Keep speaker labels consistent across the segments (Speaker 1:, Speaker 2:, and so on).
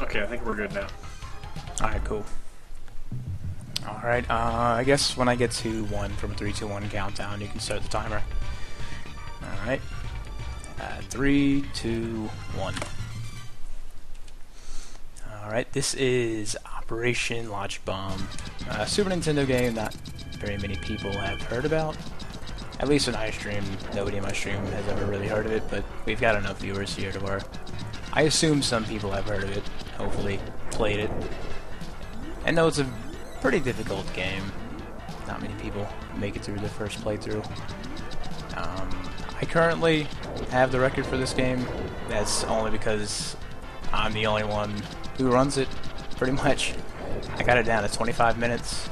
Speaker 1: Okay, I think we're good now.
Speaker 2: Alright, cool. Alright, I guess when I get to 1 from a 3, 2, 1 countdown, you can start the timer. Alright. 3, 2, 1. Alright, this is Operation Logic Bomb. Super Nintendo game not very many people have heard about. At least when I stream, nobody in my stream has ever really heard of it, but we've got enough viewers here to where I assume some people have heard of it, hopefully played it. And though it's a pretty difficult game, not many people make it through the first playthrough. I currently have the record for this game. That's only because I'm the only one who runs it, pretty much. I got it down to 25 minutes.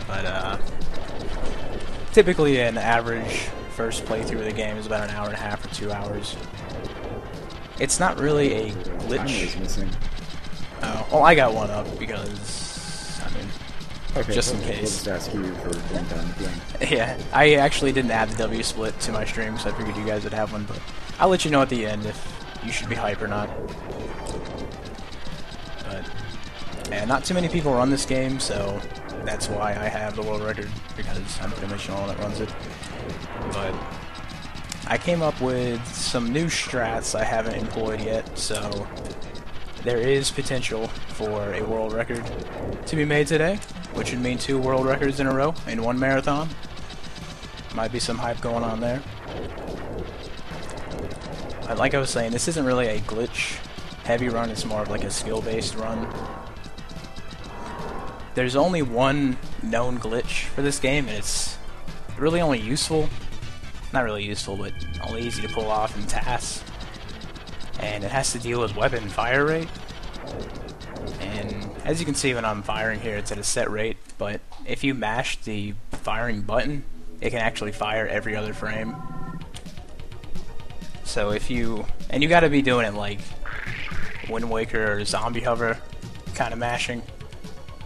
Speaker 2: But, typically an average first playthrough of the game is about an hour and a half or 2 hours. It's not really a glitch.
Speaker 3: Missing.
Speaker 2: Oh, well, I got one up because, I mean,
Speaker 3: Okay,
Speaker 2: just in
Speaker 3: we'll
Speaker 2: case.
Speaker 3: just ask you for one time again.
Speaker 2: Yeah, I actually didn't add the W split to my stream, so I figured you guys would have one, but I'll let you know at the end if you should be hype or not. But, yeah, not too many people run this game, so that's why I have the world record, because I'm pretty much the only one that runs it. But I came up with some new strats I haven't employed yet, so there is potential for a world record to be made today, which would mean 2 world records in a row in one marathon. Might be some hype going on there. But like I was saying, this isn't really a glitch heavy run, it's more of like a skill-based run. There's only one known glitch for this game, and it's really only useful. Not really useful, but only easy to pull off in tasks. And it has to deal with weapon fire rate. And as you can see when I'm firing here, it's at a set rate, but if you mash the firing button, it can actually fire every other frame. So if you, and you gotta be doing it like Wind Waker or Zombie Hover kind of mashing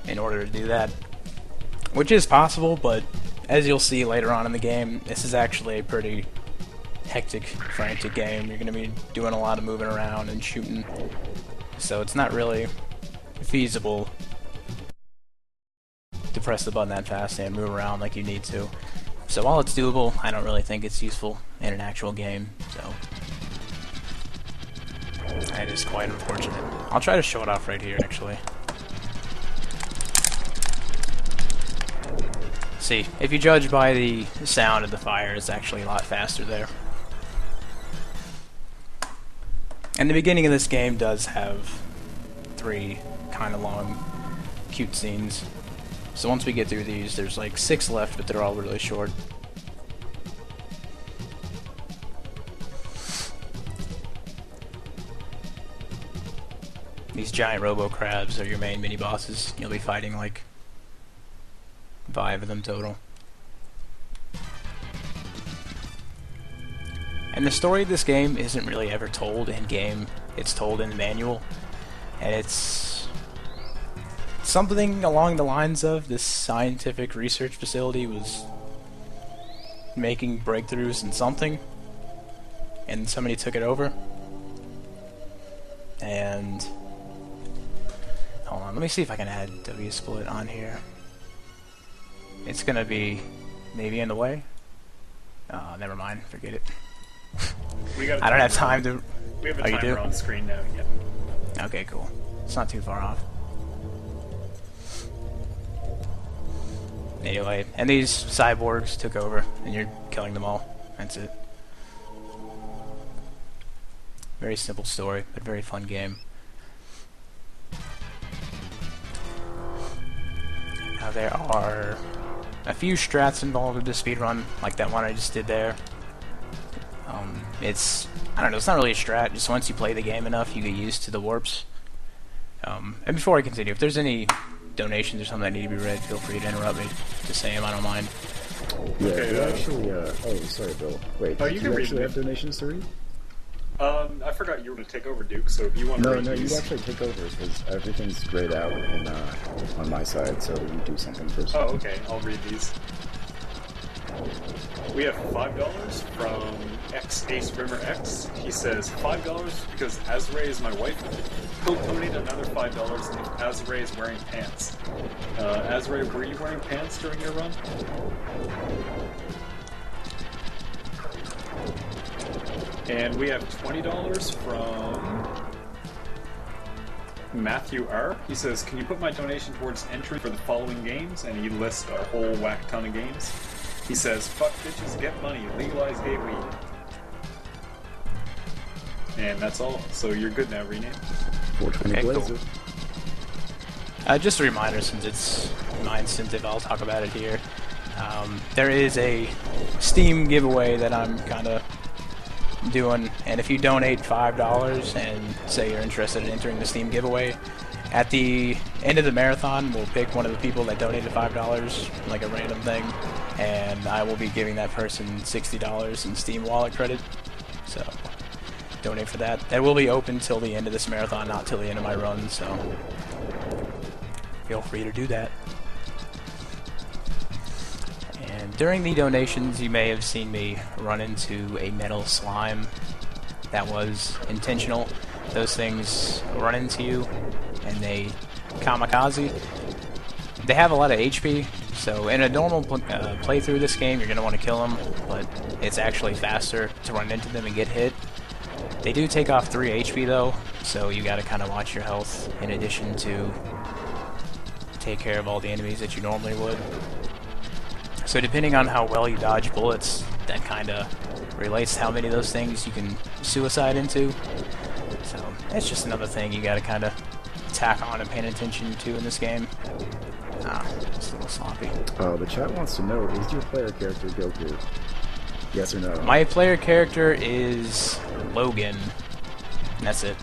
Speaker 2: in order to do that. Which is possible, but as you'll see later on in the game, this is actually a pretty hectic, frantic game. You're going to be doing a lot of moving around and shooting, so it's not really feasible to press the button that fast and move around like you need to. So while it's doable, I don't really think it's useful in an actual game, so that is quite unfortunate. I'll try to show it off right here, actually. See, if you judge by the sound of the fire, it's actually a lot faster there. And the beginning of this game does have 3 kind of long, cute scenes. So once we get through these, there's like 6 left, but they're all really short. These giant robo-crabs are your main mini-bosses. You'll be fighting like 5 of them total. And the story of this game isn't really ever told in game, it's told in the manual. And it's something along the lines of this scientific research facility was making breakthroughs in something, and somebody took it over. And hold on, let me see if I can add W split on here. It's gonna be maybe in the way. Never mind, forget it.
Speaker 1: We
Speaker 2: I don't have time to.
Speaker 1: We have a
Speaker 2: Oh, you
Speaker 1: timer
Speaker 2: do?
Speaker 1: on screen now. Yeah.
Speaker 2: Okay, cool. It's not too far off. Anyway, and these cyborgs took over, and you're killing them all. That's it. Very simple story, but very fun game. Now there are a few strats involved with the speedrun, like that one I just did there. It's, I don't know, it's not really a strat, just once you play the game enough, you get used to the warps. And before I continue, if there's any donations or something that need to be read, feel free to interrupt me. Just say them, I don't mind.
Speaker 3: Yeah,
Speaker 1: Okay,
Speaker 3: you actually, oh, sorry, Bill. Wait,
Speaker 1: Oh,
Speaker 3: do
Speaker 1: you
Speaker 3: you
Speaker 1: can read
Speaker 3: actually
Speaker 1: them.
Speaker 3: have donations to read?
Speaker 1: I forgot you were going to take over, Duke, so if you want to
Speaker 3: No,
Speaker 1: read
Speaker 3: no, you
Speaker 1: these...
Speaker 3: actually take over, because everything's grayed out in, on my side, so you do something first.
Speaker 1: Oh, okay, I'll read these. We have $5 from X Ace Rimmer X. He says $5 because Azrae is my wife. He'll donate another $5 if Azrae is wearing pants. Azrae, were you wearing pants during your run? And we have $20 from Matthew R. He says, can you put my donation towards entry for the following games? And he lists a whole whack ton of games. He says, fuck bitches, get money, legalize gay weed. And that's all. So you're good now, rename.
Speaker 3: 420
Speaker 2: Okay,
Speaker 3: Blazer.
Speaker 2: Cool. Just a reminder, since it's my incentive, I'll talk about it here. There is a Steam giveaway that I'm kind of doing, and if you donate $5 and say you're interested in entering the Steam giveaway, at the end of the marathon we'll pick one of the people that donated $5, like a random thing, and I will be giving that person $60 in Steam wallet credit. So donate for that. That will be open till the end of this marathon, not till the end of my run, so feel free to do that. And during the donations, you may have seen me run into a metal slime. That was intentional. Those things run into you, and they kamikaze. They have a lot of HP, so in a normal playthrough of this game, you're going to want to kill them, but it's actually faster to run into them and get hit. They do take off 3 HP though, so you got to kind of watch your health in addition to take care of all the enemies that you normally would. So depending on how well you dodge bullets, that kind of relates to how many of those things you can suicide into. So that's just another thing you got to kind of tack on and pay attention to in this game. It's a little sloppy.
Speaker 3: The chat wants to know, is your player character Goku? Yes or no?
Speaker 2: My player character is Logan. And that's it.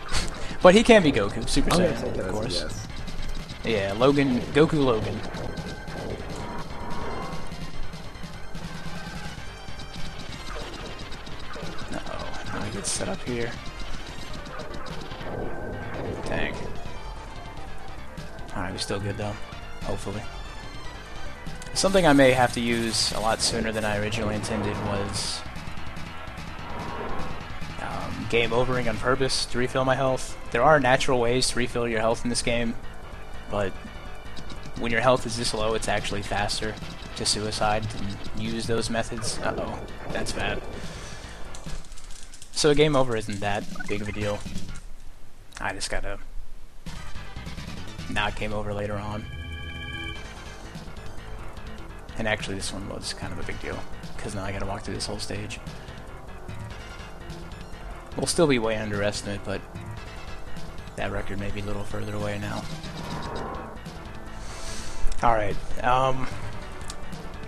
Speaker 2: But he can be Goku, Super
Speaker 3: I'm gonna
Speaker 2: Saiyan,
Speaker 3: take that
Speaker 2: of
Speaker 3: as a
Speaker 2: course.
Speaker 3: yes.
Speaker 2: Yeah, Logan, Goku Logan. Uh-oh, how do I get set up here? Dang. Alright, we're still good though. Hopefully. Something I may have to use a lot sooner than I originally intended was game overing on purpose to refill my health. There are natural ways to refill your health in this game, but when your health is this low, it's actually faster to suicide and use those methods. Uh-oh, that's bad. So a game over isn't that big of a deal. I just gotta not game over later on. And actually this one was kind of a big deal, because now I gotta walk through this whole stage. We'll still be way underestimate, but that record may be a little further away now. Alright,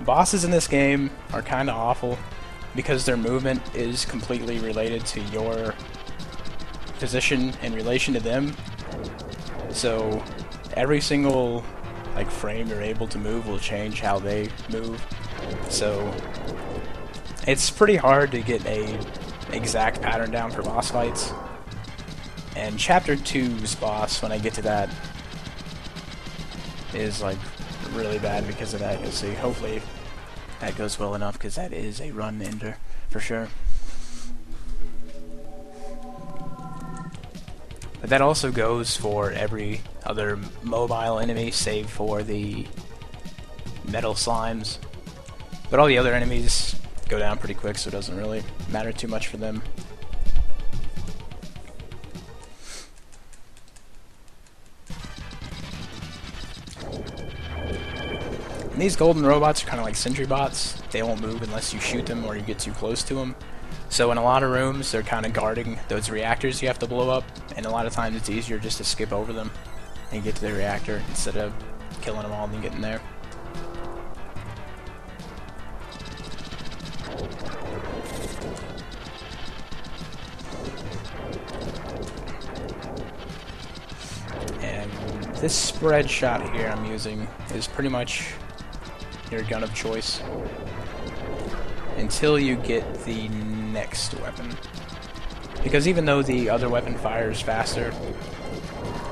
Speaker 2: bosses in this game are kinda awful, because their movement is completely related to your position in relation to them. So every single frame you're able to move will change how they move. So it's pretty hard to get a exact pattern down for boss fights. And Chapter 2's boss, when I get to that, is really bad because of that. You'll see. Hopefully that goes well enough, because that is a run ender for sure. But that also goes for every other mobile enemy save for the metal slimes. But all the other enemies go down pretty quick, so it doesn't really matter too much for them. And these golden robots are kind of like sentry bots. They won't move unless you shoot them or you get too close to them. So in a lot of rooms, they're kind of guarding those reactors you have to blow up, and a lot of times it's easier just to skip over them and get to the reactor instead of killing them all and then getting there. And this spread shot here I'm using is pretty much your gun of choice until you get the next weapon. Because even though the other weapon fires faster,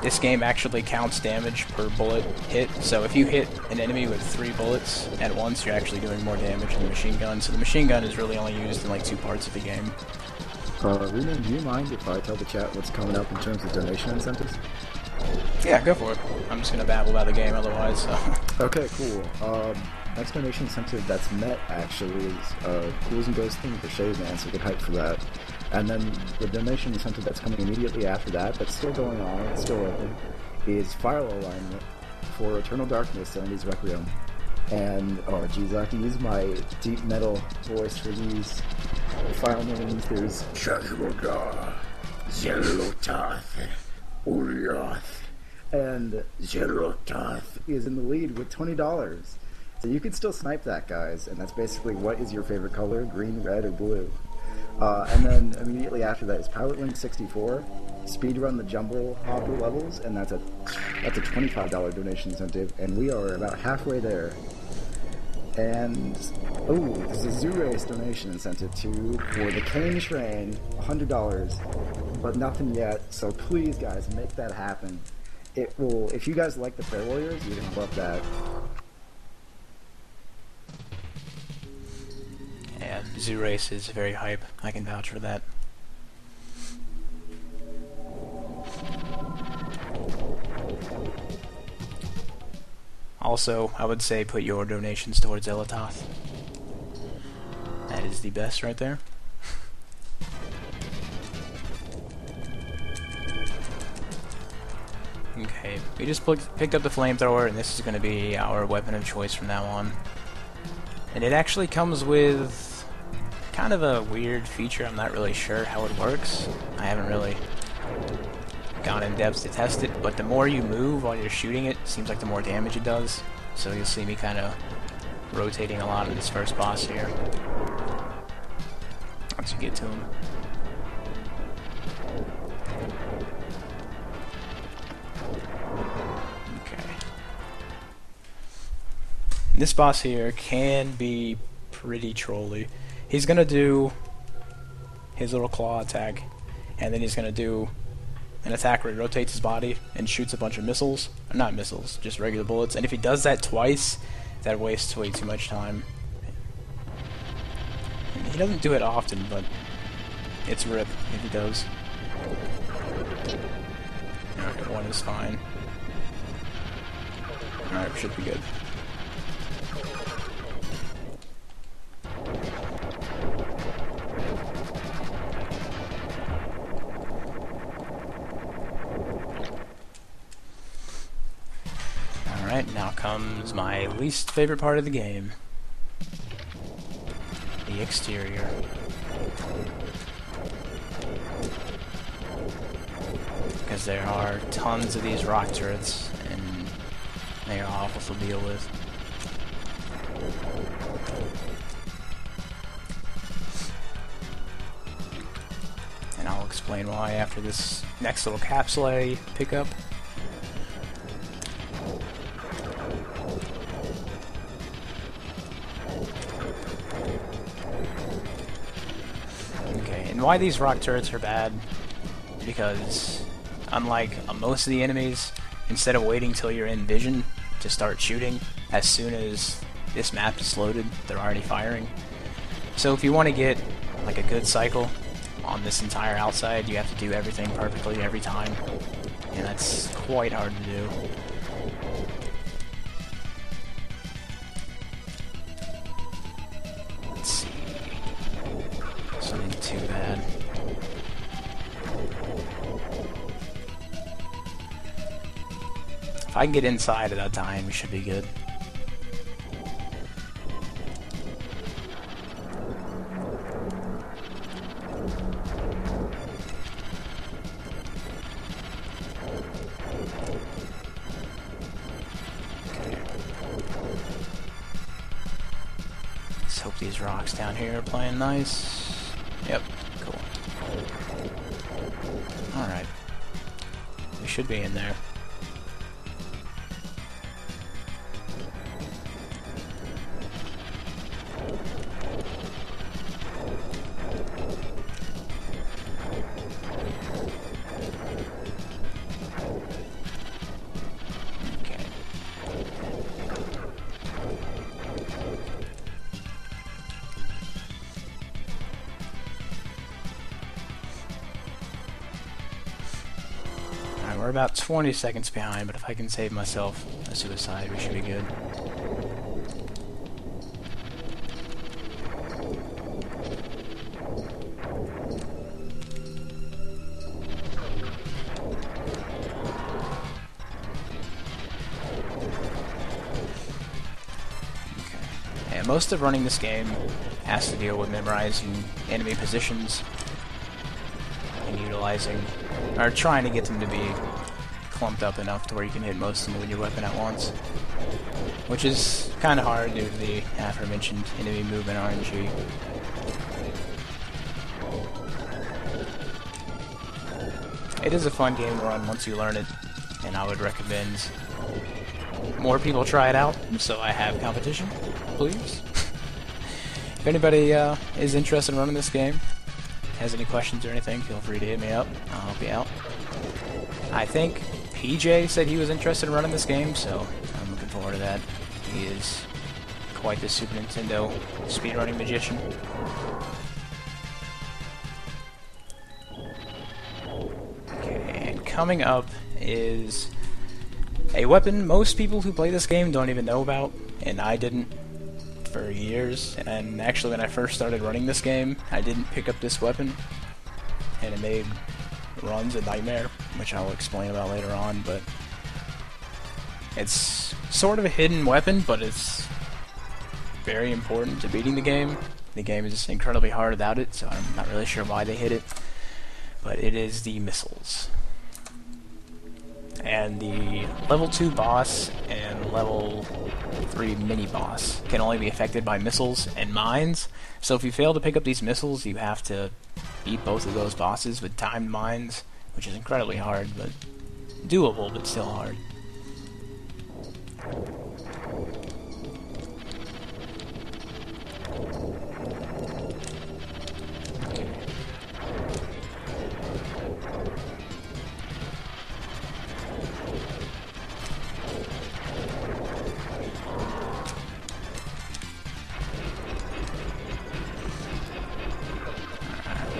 Speaker 2: this game actually counts damage per bullet hit. So if you hit an enemy with 3 bullets at once, you're actually doing more damage than the machine gun. So the machine gun is really only used in like 2 parts of the game.
Speaker 3: Rena, do you mind if I tell the chat what's coming up in terms of donation incentives?
Speaker 2: Yeah, go for it. I'm just gonna babble about the game otherwise, so.
Speaker 3: Okay, cool. Next donation incentive that's met, actually, is Ghouls and Ghosts thing for Shade Man, so get hyped for that. And then the donation incentive that's coming immediately after that, that's still going on, it's still open, is File Alignment for Eternal Darkness, Enemies Requiem. And, oh geez, I have to use my deep metal voice for these file names. There's Shadowgar, Zerototh, Urioth, and Zerototh is in the lead with $20. So you can still snipe that, guys, and that's basically what is your favorite color, green, red, or blue. And then immediately after that is Pilot Link 64, Speedrun the Jumble Hopper levels, and that's a $25 donation incentive, and we are about halfway there. And, oh, there's a Zoo Race donation incentive too for the Kane Train, $100, but nothing yet, so please guys, make that happen. It will, if you guys like the Prayer Warriors, you're gonna love that.
Speaker 2: Yeah, Zoo Race is very hype. I can vouch for that. Also, I would say put your donations towards Elatoth. That is the best right there. Okay, we just picked up the flamethrower, and this is going to be our weapon of choice from now on. And it actually comes with kind of a weird feature. I'm not really sure how it works. I haven't really gone in depth to test it, but the more you move while you're shooting it, seems like the more damage it does. So you'll see me kind of rotating a lot in this first boss here. Once you get to him. Okay. And this boss here can be pretty trolly. He's gonna do his little claw attack, and then he's gonna do an attack where he rotates his body and shoots a bunch of missiles. Not missiles, just regular bullets. And if he does that twice, that wastes way too much time. And he doesn't do it often, but it's rip if he does. Alright, 1 is fine. Alright, should be good. Alright, now comes my least favorite part of the game. The exterior. Because there are tons of these rock turrets, and they are awful to deal with. And I'll explain why after this next little capsule I pick up. And why these rock turrets are bad, because unlike most of the enemies, instead of waiting till you're in vision to start shooting, as soon as this map is loaded, they're already firing. So if you want to get like a good cycle on this entire outside, you have to do everything perfectly every time, and that's quite hard to do. Let's see. Something too bad. If I can get inside at that time, we should be good. Let's hope these rocks down here are playing nice. Yep, cool. Alright. We should be in there. we're about 20 seconds behind, but if I can save myself a suicide, we should be good. Okay. And most of running this game has to deal with memorizing enemy positions and utilizing, or trying to get them to be clumped up enough to where you can hit most of them with your weapon at once. Which is kind of hard due to the aforementioned enemy movement RNG. It is a fun game to run once you learn it, and I would recommend more people try it out, so I have competition, please. If anybody is interested in running this game, has any questions or anything, feel free to hit me up. I'll help you out. I think PJ said he was interested in running this game, so I'm looking forward to that. He is quite the Super Nintendo speedrunning magician. Okay, and coming up is a weapon most people who play this game don't even know about, and I didn't for years. And actually, when I first started running this game, I didn't pick up this weapon, and it made runs a nightmare, which I'll explain about later on. But it's sort of a hidden weapon, but it's very important to beating the game. The game is incredibly hard without it, so I'm not really sure why they hid it. But it is the missiles. And the level 2 boss and level 3 mini-boss can only be affected by missiles and mines. So if you fail to pick up these missiles, you have to beat both of those bosses with timed mines, which is incredibly hard, but doable, but still hard.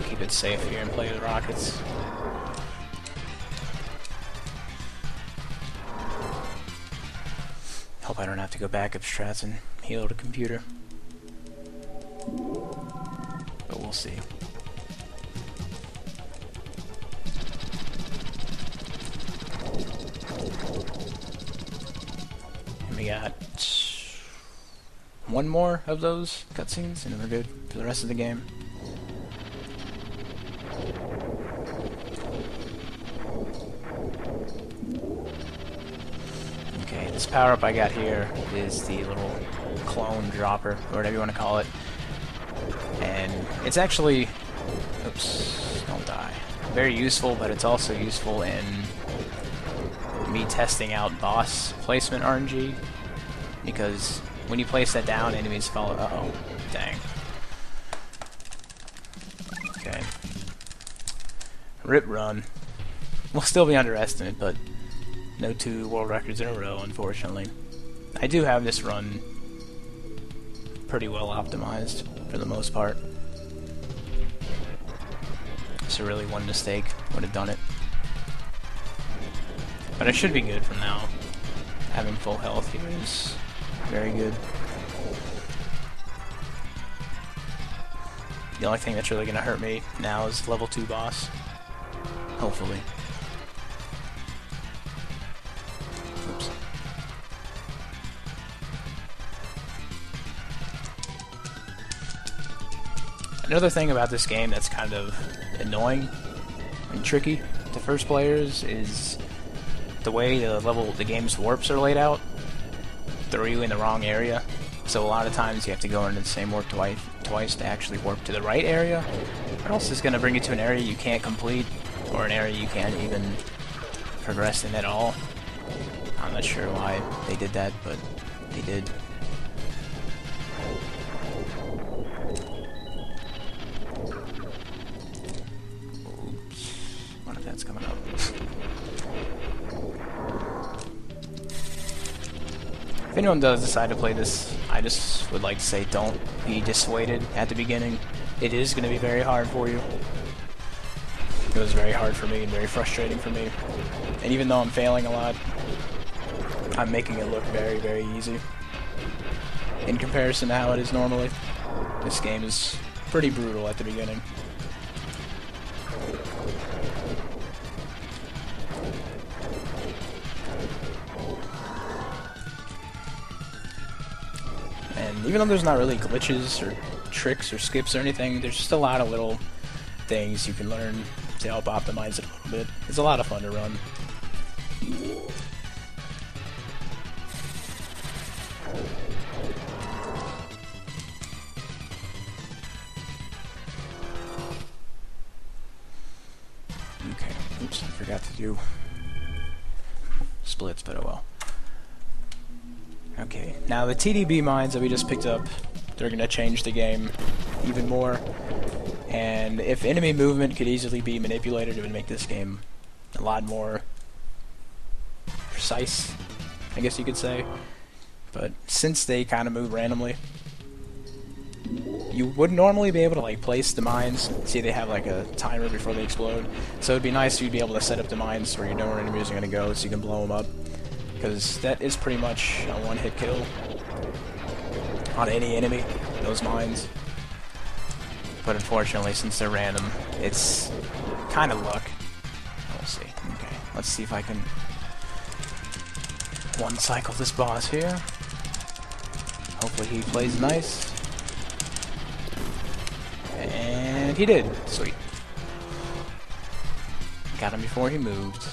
Speaker 2: Keep it safe here and play with rockets. Hope I don't have to go back up strats and heal the computer. But we'll see. And we got one more of those cutscenes and then we're good for the rest of the game. Okay, this power-up I got here is the little clone dropper, or whatever you want to call it. And it's actually, oops, don't die, very useful, but it's also useful in me testing out boss placement RNG, because when you place that down, enemies follow. Uh-oh, dang. Okay. Rip run. We'll still be underestimated, but no 2 world records in a row, unfortunately. I do have this run pretty well optimized, for the most part. So really one mistake would have done it. But I should be good from now. Having full health here is very good. The only thing that's really going to hurt me now is level 2 boss. Hopefully. Oops. Another thing about this game that's kind of annoying and tricky to first players is the way the game's warps are laid out. Throw you in the wrong area. So a lot of times you have to go into the same warp twice to actually warp to the right area, or else it's going to bring you to an area you can't complete, or an area you can't even progress in at all. I'm not sure why they did that, but they did. Oops. What if that's coming up? If anyone does decide to play this, I just would like to say don't be dissuaded at the beginning. It is going to be very hard for you. it was very hard for me and very frustrating for me. And even though I'm failing a lot, I'm making it look very, very easy. In comparison to how it is normally, this game is pretty brutal at the beginning. And even though there's not really glitches or tricks or skips or anything, there's just a lot of little things you can learn to help optimize it a little bit. It's a lot of fun to run. Okay, oops, I forgot to do splits, but oh well. Okay, now the TDB mines that we just picked up, they're going to change the game even more. And if enemy movement could easily be manipulated, it would make this game a lot more precise, I guess you could say. But since they kind of move randomly, you would normally be able to like place the mines. See, they have like a timer before they explode. So it'd be nice if you'd be able to set up the mines where you know where enemies are going to go so you can blow them up. Because that is pretty much a one-hit kill on any enemy, those mines. But unfortunately, since they're random, it's kind of luck. We'll see. Okay, let's see if I can one-cycle this boss here. Hopefully he plays nice. And he did. Sweet. Got him before he moved.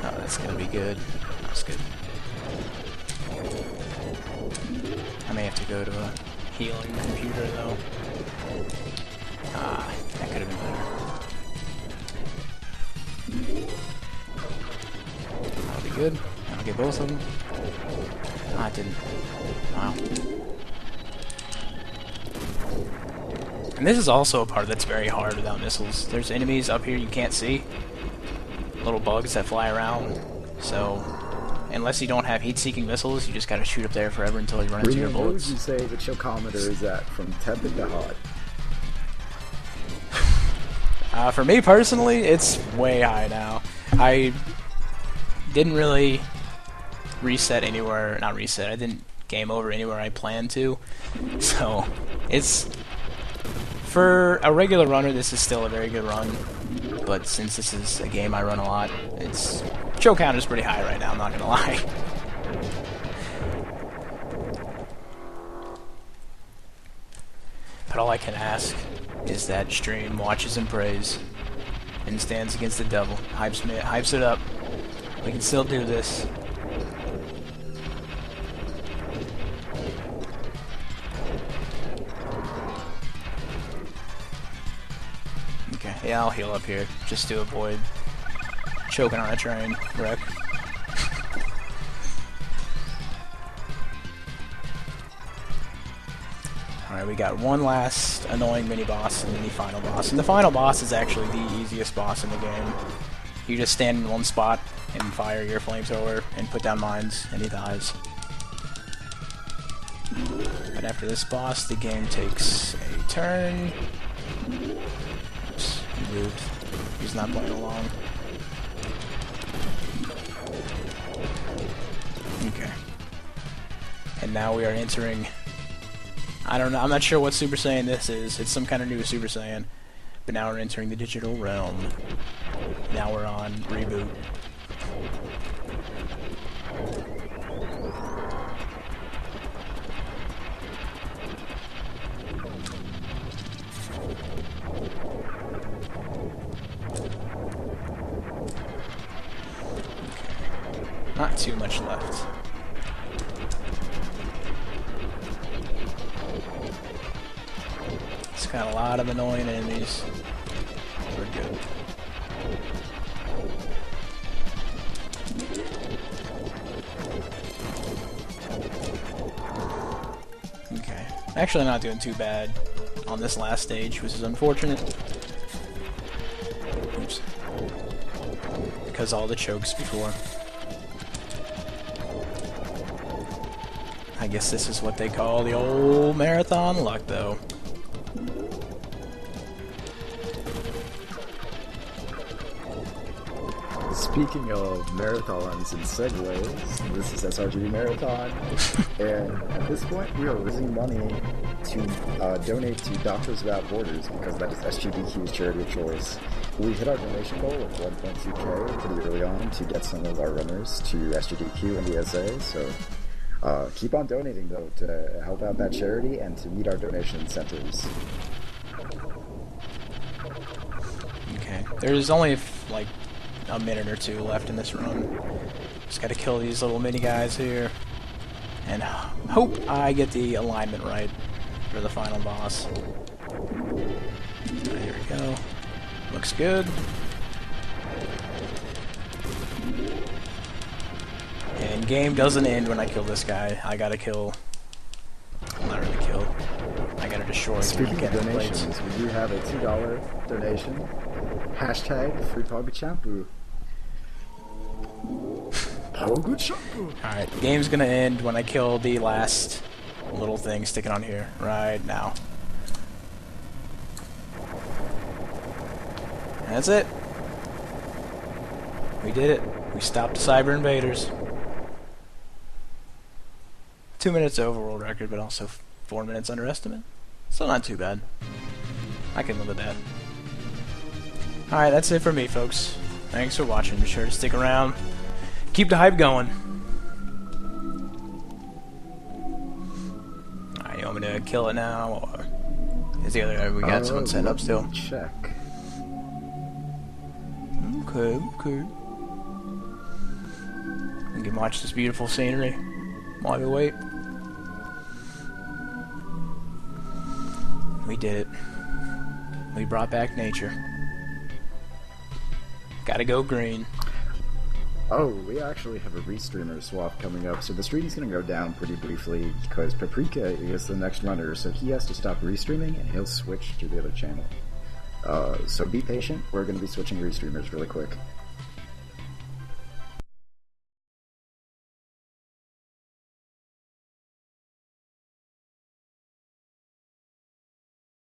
Speaker 2: Oh, that's gonna be good. That's good. I may have to go to a healing computer though. Ah, that could have been better. That'll be good. I'll get both of them. Ah, it didn't. Wow. And this is also a part that's very hard without missiles. There's enemies up here you can't see. Little bugs that fly around. So, unless you don't have heat-seeking missiles, you just gotta shoot up there forever until you run into your bullets.
Speaker 3: What would you say the chocometer is at from tepid to hot?
Speaker 2: For me personally, it's way high now. I didn't really reset anywhere, not reset, I didn't game over anywhere I planned to. So, it's, for a regular runner, this is still a very good run. But since this is a game I run a lot, its choke count is pretty high right now, I'm not gonna lie. But all I can ask is that stream watches and prays and stands against the devil, hypes it up. We can still do this. Okay, yeah, I'll heal up here just to avoid choking on a train wreck. Alright, we got one last annoying mini-boss and then the final boss. And the final boss is actually the easiest boss in the game. You just stand in one spot and fire your flamethrower and put down mines, and he dies. But after this boss, the game takes a turn. Oops, he moved. He's not playing along. Okay. And now we are entering... I don't know, I'm not sure what Super Saiyan this is. It's some kind of new Super Saiyan. But now we're entering the digital realm. Now we're on reboot. Okay. Not too much left. It's got a lot of annoying enemies. We're good. Okay. Actually not doing too bad on this last stage, which is unfortunate. Oops. Because all the chokes before. I guess this is what they call the old marathon luck, though.
Speaker 3: Speaking of marathons and segues, this is SRG Marathon, and at this point we are raising money to donate to Doctors Without Borders because that is SGDQ's charity of choice. We hit our donation goal of 1.2k pretty early on to get some of our runners to SGDQ and ESA, so keep on donating though to help out that charity and to meet our donation incentives.
Speaker 2: Okay, there's only like a minute or two left in this run. Just gotta kill these little mini guys here and hope I get the alignment right for the final boss. There we go. Looks good. And game doesn't end when I kill this guy. I gotta kill. Well, not really kill. I gotta destroy.
Speaker 3: Speaking of donations, we do have a $2 donation. Hashtag free Pogachampu.
Speaker 2: Alright, game's gonna end when I kill the last little thing sticking on here right now. That's it. We did it. We stopped the cyber invaders. 2 minutes over world record, but also 4 minutes underestimate. Still not too bad. I can live with that. Alright, that's it for me, folks. Thanks for watching. Be sure to stick around. Keep the hype going. Alright, you want me to kill it now, or is the other guy we got someone set up still?
Speaker 3: Check.
Speaker 2: Okay, okay. We can watch this beautiful scenery while we wait. We did it. We brought back nature. Gotta go green.
Speaker 3: Oh, we actually have a restreamer swap coming up, so the stream is going to go down pretty briefly because Paprika is the next runner, so he has to stop restreaming and he'll switch to the other channel. So be patient, we're going to be switching restreamers really quick.